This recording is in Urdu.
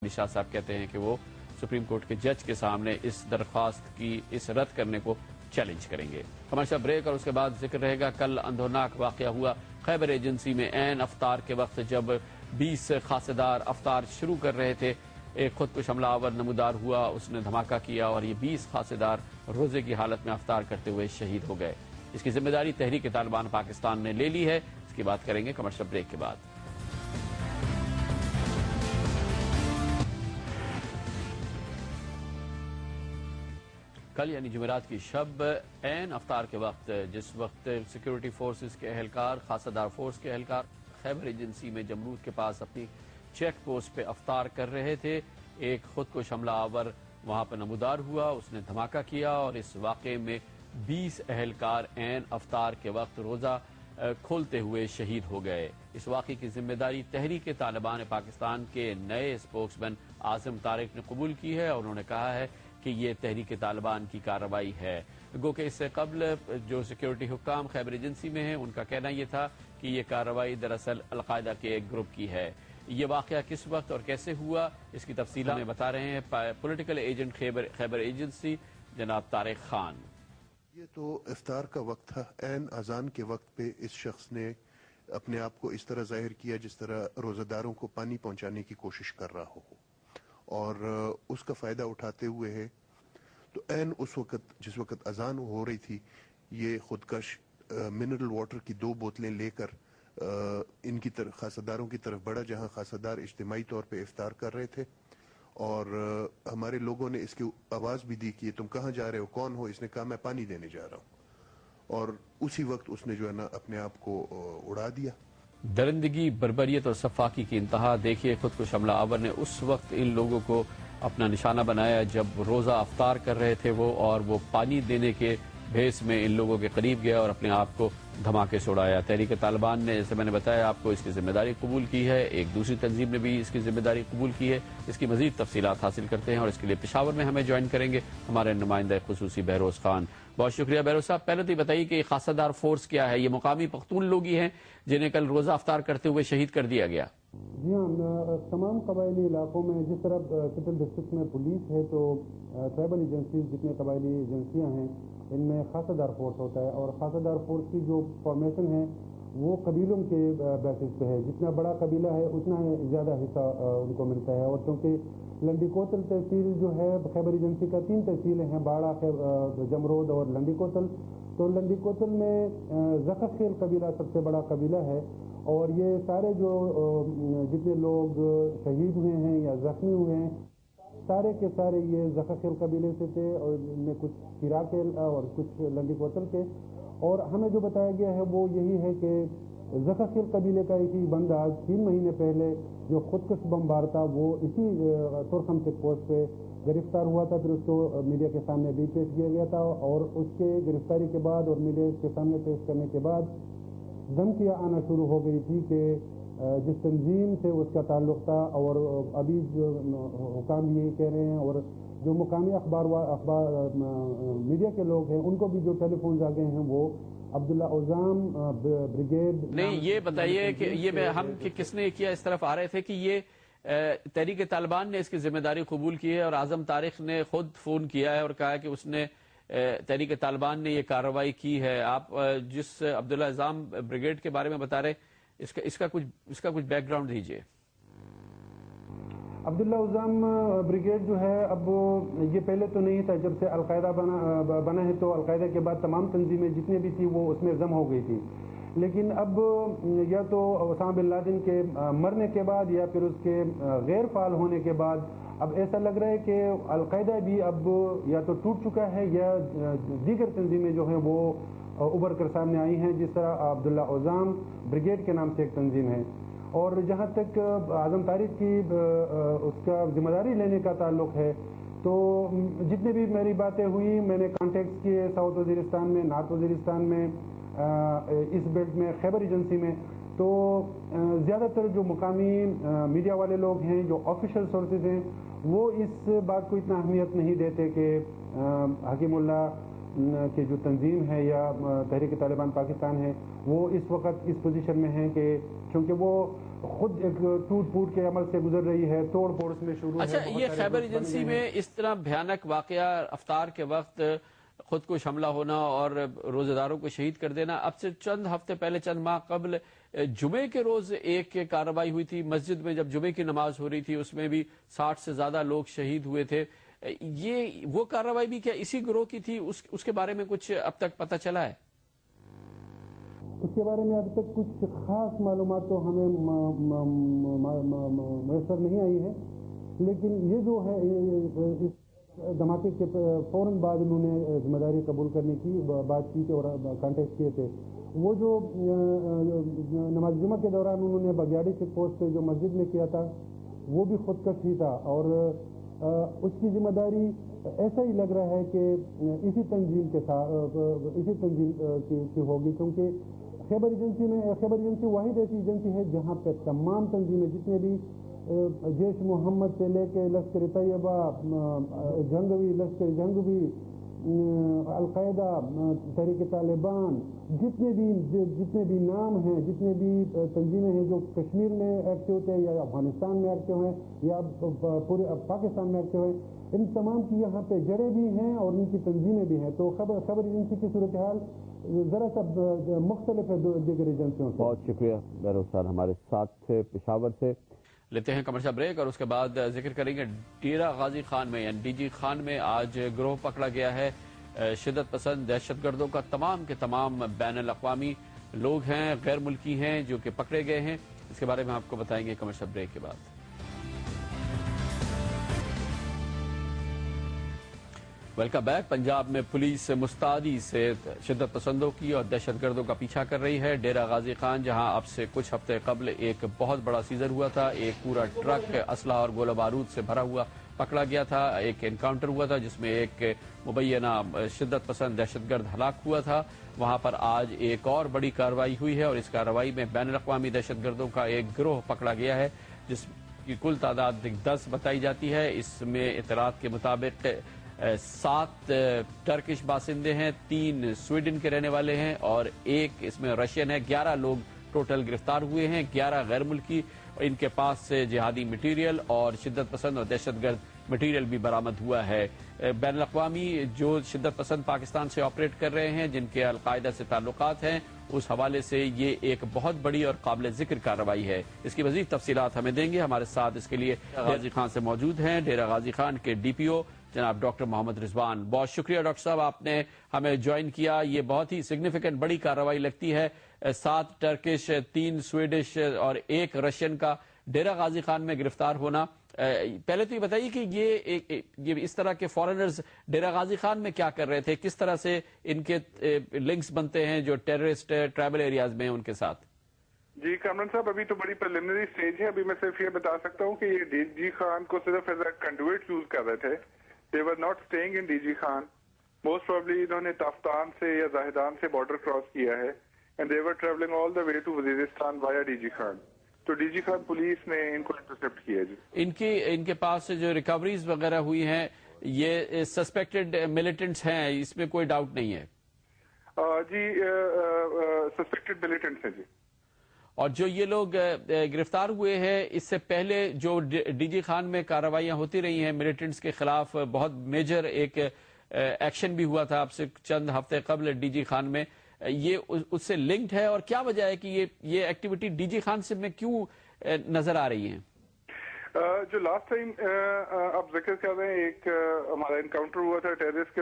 شاہ صاحب کہتے ہیں کہ وہ سپریم کورٹ کے جج کے سامنے اس درخواست کی اس رد کرنے کو چیلنج کریں گے۔ کمرشل بریک اور اس کے بعد ذکر رہے گا کل اندھوناک واقعہ ہوا خیبر ایجنسی میں عین افطار کے وقت جب 20 خاصدار افطار شروع کر رہے تھے، ایک خودکش حملہ آور نمودار ہوا، اس نے دھماکہ کیا اور یہ 20 خاصدار روزے کی حالت میں افطار کرتے ہوئے شہید ہو گئے۔ اس کی ذمہ داری تحریک طالبان پاکستان نے لے لی ہے، اس کی بات کریں گے کمرشل بریک کے بعد۔ کل یعنی جمعرات کی شب عین افطار کے وقت جس وقت سیکیورٹی فورسز کے اہلکار، خاصدار فورس کے اہلکار خیبر ایجنسی میں جمرود کے پاس اپنی چیک پوسٹ پہ افطار کر رہے تھے، ایک خودکش حملہ آور وہاں پہ نمودار ہوا، اس نے دھماکہ کیا اور اس واقعے میں 20 اہلکار عین افطار کے وقت روزہ کھولتے ہوئے شہید ہو گئے۔ اس واقعے کی ذمہ داری تحریک طالبان پاکستان کے نئے اسپوکس مین اعظم طارق نے قبول کی ہے اور انہوں نے کہا ہے کہ یہ تحریک طالبان کی کارروائی ہے۔ گو کہ اس سے قبل جو سیکیورٹی حکام خیبر ایجنسی میں ہیں ان کا کہنا یہ تھا کہ یہ کارروائی دراصل القاعدہ کے ایک گروپ کی ہے۔ یہ واقعہ کس وقت اور کیسے ہوا اس کی تفصیلات ہمیں بتا رہے ہیں پولیٹیکل ایجنٹ خیبر ایجنسی جناب طارق خان۔ یہ تو افطار کا وقت تھا، عین اذان کے وقت پہ اس شخص نے اپنے آپ کو اس طرح ظاہر کیا جس طرح روزہ داروں کو پانی پہنچانے کی کوشش کر رہا ہو اور اس کا فائدہ اٹھاتے ہوئے ہے۔ تو عین اس وقت جس وقت اذان ہو رہی تھی، یہ خودکش منرل واٹر کی 2 بوتلیں لے کر ان کی طرف خاصداروں کی طرف بڑھا، جہاں خاصدار اجتماعی طور پہ افطار کر رہے تھے اور ہمارے لوگوں نے اس کی آواز بھی دی کہ تم کہاں جا رہے ہو، کون ہو؟ اس نے کہا میں پانی دینے جا رہا ہوں، اور اسی وقت اس نے جو ہے نا اپنے آپ کو اڑا دیا۔ درندگی، بربریت اور صفاقی کی انتہا دیکھیے، خودکش حملہ آور نے اس وقت ان لوگوں کو اپنا نشانہ بنایا جب روزہ افطار کر رہے تھے وہ، اور وہ پانی دینے کے بھیس میں ان لوگوں کے قریب گیا اور اپنے آپ کو دھماکے سے اڑایا۔ تحریک طالبان نے جیسے میں نے بتایا آپ کو اس کی ذمہ داری قبول کی ہے، ایک دوسری تنظیم نے بھی اس کی ذمہ داری قبول کی ہے۔ اس کی مزید تفصیلات حاصل کرتے ہیں اور اس کے لیے پشاور میں ہمیں جوائن کریں گے ہمارے نمائندہ خصوصی بہروز خان۔ بہت شکریہ بہروز صاحب۔ پہلے تو یہ بتائیے کہ خاصدار فورس کیا ہے؟ یہ مقامی پختون لوگ ہی ہیں جنہیں کل روزہ افطار کرتے ہوئے شہید کر دیا گیا؟ جی ہاں، تمام قبائلی علاقوں میں جس طرح کیپٹل ڈسٹرکٹ میں پولیس ہے تو ٹرائبل ایجنسیز جتنے قبائلی ایجنسیاں ہیں ان میں خاصدار فورس ہوتا ہے، اور خاصدار فورس کی جو فارمیشن ہے وہ قبیلوں کے بیسس پہ ہے، جتنا بڑا قبیلہ ہے اتنا زیادہ حصہ ان کو ملتا ہے۔ اور چونکہ لنڈی کوتل تحصیل جو ہے خیبر ایجنسی کا 3 تحصیلیں ہیں، باڑہ، جمرود اور لنڈی کوتل، تو لنڈی کوتل میں زخخ خیل قبیلہ سب سے بڑا قبیلہ ہے، اور یہ سارے جو جتنے لوگ شہید ہوئے ہیں یا زخمی ہوئے ہیں سارے کے سارے یہ زخخ خیل قبیلے سے تھے، اور ان میں کچھ کھیراکیل اور کچھ لنڈی کوتل کے۔ اور ہمیں جو بتایا گیا ہے وہ یہی ہے کہ زخخ خیل قبیلے کا ایک ہی بندہ 3 مہینے پہلے جو خودکش بمبار تھا وہ اسی ترخم چیک پوسٹ پہ گرفتار ہوا تھا، پھر اس کو میڈیا کے سامنے بھی پیش کیا گیا تھا، اور اس کے گرفتاری کے بعد اور میڈیا کے سامنے پیش کرنے کے بعد دھمکیاں آنا شروع ہو گئی تھی کہ جس تنظیم سے اس کا تعلق تھا، اور ابھی جو حکام یہ کہہ رہے ہیں اور جو مقامی اخبار میڈیا کے لوگ ہیں ان کو بھی جو ٹیلی فونز آ گئے ہیں وہ عبداللہ اوزام بریگیڈ۔ نہیں، یہ بتائیے کہ یہ ہم کس نے کیا؟ اس طرف آ رہے تھے کہ یہ تحریک طالبان نے اس کی ذمہ داری قبول کی ہے اور اعظم طارق نے خود فون کیا ہے اور کہا کہ اس نے تحریک طالبان نے یہ کارروائی کی ہے۔ آپ جس عبداللہ اوزام بریگیڈ کے بارے میں بتا رہے اس کا کچھ بیک گراؤنڈ دیجیے۔ عبداللہ اوزام بریگیڈ جو ہے اب یہ پہلے تو نہیں تھا، جب سے القاعدہ بنا ہے تو القاعدہ کے بعد تمام تنظیمیں جتنے بھی تھی وہ اس میں ضم ہو گئی تھی، لیکن اب یا تو اسامہ بن لادن کے مرنے کے بعد یا پھر اس کے غیر فعال ہونے کے بعد اب ایسا لگ رہا ہے کہ القاعدہ بھی اب یا تو ٹوٹ چکا ہے یا دیگر تنظیمیں جو ہیں وہ ابھر کر سامنے آئی ہیں، جس طرح عبداللہ اوزام بریگیڈ کے نام سے ایک تنظیم ہے۔ اور جہاں تک اعظم طارق کی اس کا ذمہ داری لینے کا تعلق ہے تو جتنے بھی میری باتیں ہوئی میں نے کانٹیکٹس کیے ساؤتھ وزیرستان میں، نارتھ وزیرستان میں، اس بیلٹ میں، خیبر ایجنسی میں، تو زیادہ تر جو مقامی میڈیا والے لوگ ہیں، جو آفیشیل سورسز ہیں، وہ اس بات کو اتنا اہمیت نہیں دیتے کہ حکیم اللہ کی جو تنظیم ہے یا تحریک طالبان پاکستان ہے وہ اس وقت اس پوزیشن میں ہیں کہ چونکہ وہ خود ایک ٹوٹ پھوٹ کے عمل سے گزر رہی ہے، توڑ پھوڑ اس میں شروع ہے۔ اچھا، یہ خیبر ایجنسی میں اس طرح بھیانک واقعہ، افطار کے وقت خود کو حملہ ہونا اور روزہ داروں کو شہید کر دینا، اب سے چند ہفتے پہلے، چند ماہ قبل جمعے کے روز ایک کارروائی ہوئی تھی مسجد میں، جب جمعے کی نماز ہو رہی تھی، اس میں بھی 60 سے زیادہ لوگ شہید ہوئے تھے۔ یہ وہ کارروائی بھی کیا اسی گروہ کی تھی؟ اس کے بارے میں کچھ اب تک پتہ چلا ہے؟ اس کے بارے میں اب تک کچھ خاص معلومات تو ہمیں میسر نہیں آئی ہے، لیکن یہ جو ہے اس دھماکے کے فوراً بعد انہوں نے ذمہ داری قبول کرنے کی بات کی تھی اور کانٹیکٹ کیے تھے۔ وہ جو نماز جمعہ کے دوران انہوں نے بگیاڑی چیک پوسٹ پہ جو مسجد میں کیا تھا، وہ بھی خودکش ہی تھا، اور اس کی ذمہ داری ایسا ہی لگ رہا ہے کہ اسی تنظیم کے ساتھ، اسی تنظیم کی ہوگی، کیونکہ خیبر ایجنسی واحد ایسی ایجنسی ہے جہاں پہ تمام تنظیمیں، جتنے بھی جیش محمد سے لے کے لشکر طیبہ، لشکر جنگوی، القاعدہ، تحریک طالبان، جتنے بھی نام ہیں، جتنے بھی تنظیمیں ہیں جو کشمیر میں ایکٹیو تھے یا افغانستان میں ایکٹیو ہیں یا پورے پاکستان میں ایکٹیو ہیں، ان تمام کی یہاں پہ جڑیں بھی ہیں اور ان کی تنظیمیں بھی ہیں۔ تو خیبر ایجنسی کی صورتحال ذرا سا مختلف ہے دیگر ایجنسیوں سے۔ بہت شکریہ بہروز صاحب، ہمارے ساتھ تھے پشاور سے۔ لیتے ہیں کمرشل بریک اور اس کے بعد ذکر کریں گے ڈیرہ غازی خان میں، یعنی ڈی جی خان میں آج گروہ پکڑا گیا ہے شدت پسند دہشت گردوں کا۔ تمام کے تمام بین الاقوامی لوگ ہیں، غیر ملکی ہیں جو کہ پکڑے گئے ہیں۔ اس کے بارے میں آپ کو بتائیں گے کمرشل بریک کے بعد۔ Welcome back. پنجاب میں پولیس مستعدی سے شدت پسندوں کی اور دہشت گردوں کا پیچھا کر رہی ہے۔ ڈیرہ غازی خان، جہاں اب سے کچھ ہفتے قبل ایک بہت بڑا سیزر ہوا تھا، ایک پورا ٹرک اسلحہ اور گولہ بارود سے بھرا ہوا پکڑا گیا تھا، ایک انکاؤنٹر ہوا تھا جس میں ایک مبینہ شدت پسند دہشت گرد ہلاک ہوا تھا۔ وہاں پر آج ایک اور بڑی کارروائی ہوئی ہے اور اس کارروائی میں بین الاقوامی دہشت گردوں کا ایک گروہ پکڑا گیا ہے جس کی کل تعداد 10 بتائی جاتی ہے۔ اس میں اطلاعات کے مطابق 7 ٹرکش باشندے ہیں، 3 سویڈن کے رہنے والے ہیں اور ایک اس میں رشین ہے۔ 11 لوگ ٹوٹل گرفتار ہوئے ہیں، 11 غیر ملکی۔ ان کے پاس سے جہادی مٹیریل اور شدت پسند اور دہشت گرد مٹیریل بھی برآمد ہوا ہے۔ بین الاقوامی جو شدت پسند پاکستان سے آپریٹ کر رہے ہیں، جن کے القاعدہ سے تعلقات ہیں، اس حوالے سے یہ ایک بہت بڑی اور قابل ذکر کارروائی ہے۔ اس کی مزید تفصیلات ہمیں دیں گے۔ ہمارے ساتھ اس کے لیے غازی خان سے موجود ہیں ڈیرہ غازی خان کے ڈی پی او جناب ڈاکٹر محمد رضوان۔ بہت شکریہ ڈاکٹر صاحب، آپ نے ہمیں جوائن کیا۔ یہ بہت ہی سگنیفیکنٹ بڑی کارروائی لگتی ہے۔ 7 ٹرکش، 3 سویڈش اور 1 رشین کا ڈیرہ غازی خان میں گرفتار ہونا۔ پہلے تو یہ بتائیے کہ یہ اس طرح کے فارنرز ڈیرہ غازی خان میں کیا کر رہے تھے، کس طرح سے ان کے لنکس بنتے ہیں جو ٹیررسٹ ٹرائبل ایریاز میں ہیں ان کے ساتھ؟ جی کامران صاحب، ابھی تو بڑی پریلیمنری سٹیج ہے۔ ابھی میں صرف یہ بتا سکتا ہوں کہ یہ ڈی جی خان کو صرف ایز اے کنڈویٹ یوز کر رہے تھے۔ They were not staying in D G Khan. Most probably انہوں نے تافتان سے یا زاہدان سے بارڈر کراس کیا ہے and they were traveling all the way to Waziristan via D G Khan. تو ڈی جی خان پولیس نے ان کو انٹرسپٹ کیا جی۔ ان کے پاس سے جو ریکوریز وغیرہ ہوئی ہیں، یہ سسپیکٹڈ ملیٹنٹس ہیں، اس میں کوئی ڈاؤٹ نہیں ہے؟ جی سسپیکٹڈ ملیٹنٹس ہیں جی۔ اور جو یہ لوگ گرفتار ہوئے ہیں، اس سے پہلے جو ڈی جی خان میں کارروائیاں ہوتی رہی ہیں ملیٹنٹس کے خلاف، بہت میجر ایک ایکشن بھی ہوا تھا اب سے چند ہفتے قبل ڈی جی خان میں، یہ اس سے لنکڈ ہے؟ اور کیا وجہ ہے کہ یہ ایکٹیویٹی ڈی جی خان سے میں کیوں نظر آ رہی ہیں؟ جو لاسٹ ٹائم آپ ذکر کر رہے ہیں، ایک ہمارا انکاؤنٹر ہوا تھا ٹیررسٹ کے